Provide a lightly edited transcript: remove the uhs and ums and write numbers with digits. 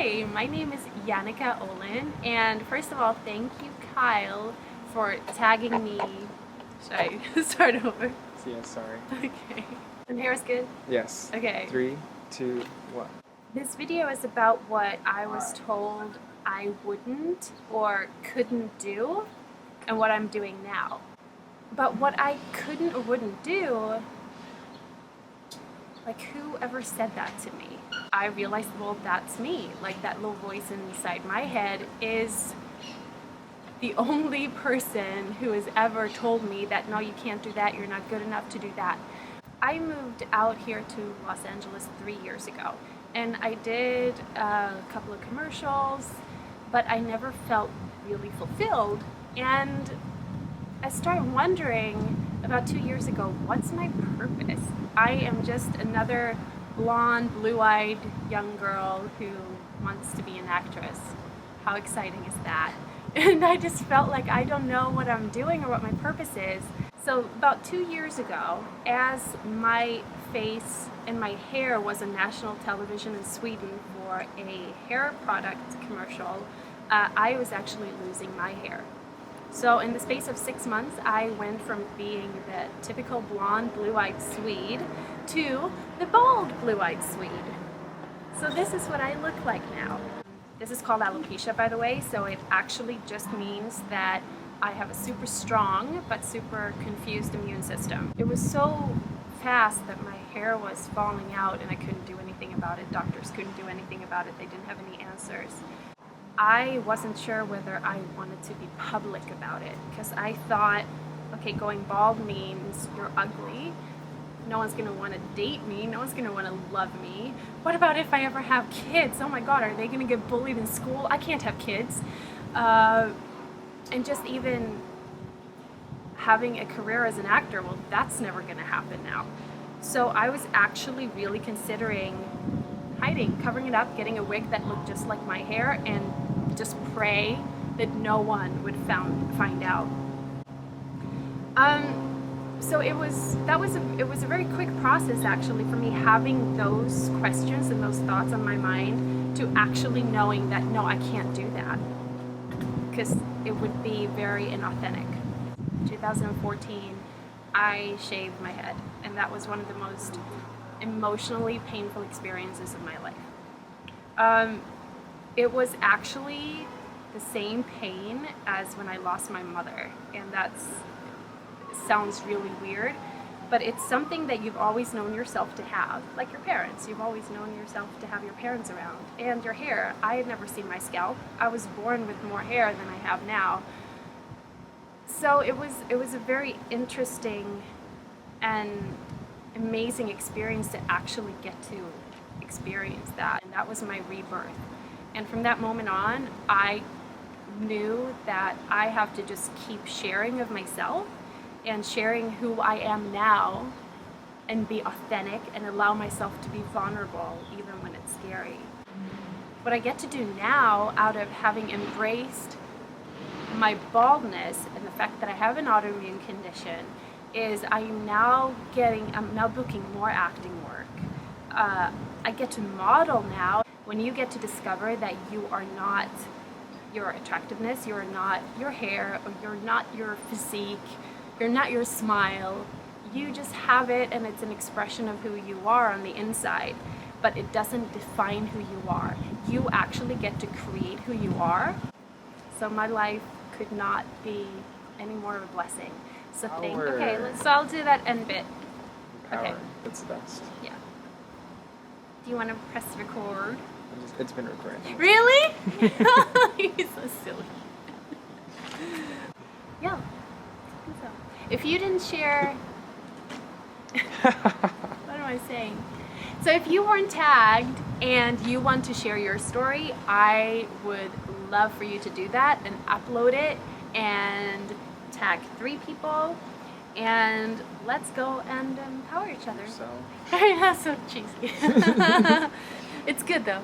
Hi, my name is Jannica Olin, and first of all, thank you, Kyle, for tagging me. Should I start over? Yeah, sorry. Okay. And hair's good? Yes. Okay. 3, 2, 1. This video is about what I was told I wouldn't or couldn't do, and what I'm doing now. But what I couldn't or wouldn't do, like, who ever said that to me? I realized, well, that's me. Like, that little voice inside my head is the only person who has ever told me that, no, you can't do that, you're not good enough to do that. I moved out here to Los Angeles 3 years ago, and I did a couple of commercials, but I never felt really fulfilled. And I started wondering about 2 years ago, what's my purpose? I am just another blonde, blue-eyed young girl who wants to be an actress. How exciting is that? And I just felt like I don't know what I'm doing or what my purpose is. So about 2 years ago, as my face and my hair was on national television in Sweden for a hair product commercial, I was actually losing my hair. So in the space of 6 months, I went from being the typical blonde, blue-eyed Swede to the bold, blue-eyed Swede. So this is what I look like now. This is called alopecia, by the way, so it actually just means that I have a super strong but super confused immune system. It was so fast that my hair was falling out and I couldn't do anything about it. Doctors couldn't do anything about it. They didn't have any answers. I wasn't sure whether I wanted to be public about it because I thought, okay, going bald means you're ugly. No one's gonna want to date me. No one's gonna want to love me. What about if I ever have kids? Oh my God, are they gonna get bullied in school? I can't have kids. And just even having a career as an actor, well, that's never gonna happen now. So I was actually really considering hiding, covering it up, getting a wig that looked just like my hair, and just pray that no one would find out. So it was a very quick process actually for me having those questions and those thoughts on my mind to actually knowing that no, I can't do that because it would be very inauthentic. 2014, I shaved my head, and that was one of the most emotionally painful experiences of my life. It was actually the same pain as when I lost my mother, and that sounds really weird, but it's something that you've always known yourself to have, like your parents. You've always known yourself to have your parents around. And your hair, I had never seen my scalp. I was born with more hair than I have now. So it was a very interesting and amazing experience to actually get to experience that. And that was my rebirth. And from that moment on, I knew that I have to just keep sharing of myself and sharing who I am now and be authentic and allow myself to be vulnerable even when it's scary. What I get to do now, out of having embraced my baldness and the fact that I have an autoimmune condition, is I'm now booking more acting work. I get to model now. When you get to discover that you are not your attractiveness, you're not your hair, or you're not your physique, you're not your smile, you just have it and it's an expression of who you are on the inside, but it doesn't define who you are. You actually get to create who you are. So my life could not be any more of a blessing. So so I'll do that end bit. Power. Okay. That's the best. Yeah. Do you want to press record? It's been recording. Really? You're so silly. Yeah. I think so. If you didn't share, what am I saying? So if you weren't tagged and you want to share your story, I would love for you to do that and upload it and tag 3 people, and let's go and empower each other. So. That's so cheesy. It's good though.